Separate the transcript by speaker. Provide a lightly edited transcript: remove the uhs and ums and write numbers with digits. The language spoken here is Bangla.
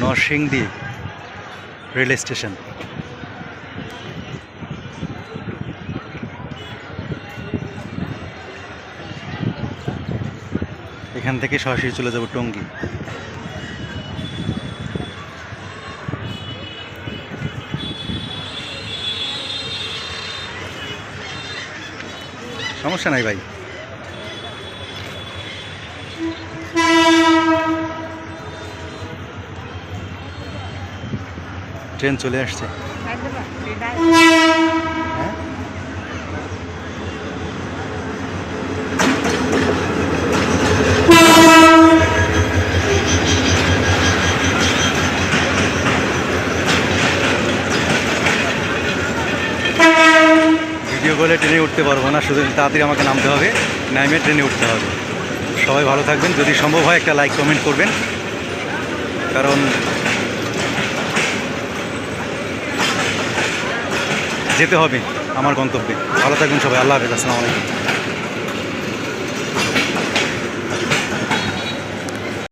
Speaker 1: Narsingdi rail station. এখান থেকে সরাসরি চলে যাব টঙ্গী। সমস্যা নাই ভাই। ট্রেন চলে আসছে। ভিডিও কলে ট্রেনে উঠতে পারবো না, শুধু তাড়াতাড়ি আমাকে নামতে হবে, নামে ট্রেনে উঠতে হবে। সবাই ভালো থাকবেন, যদি সম্ভব হয় একটা লাইক কমেন্ট করবেন, কারণ যেতে হবে আমার গন্তব্যে। ভালো থাকবেন সবাই, আল্লাহ হাফেজ, আসসালামু আলাইকুম।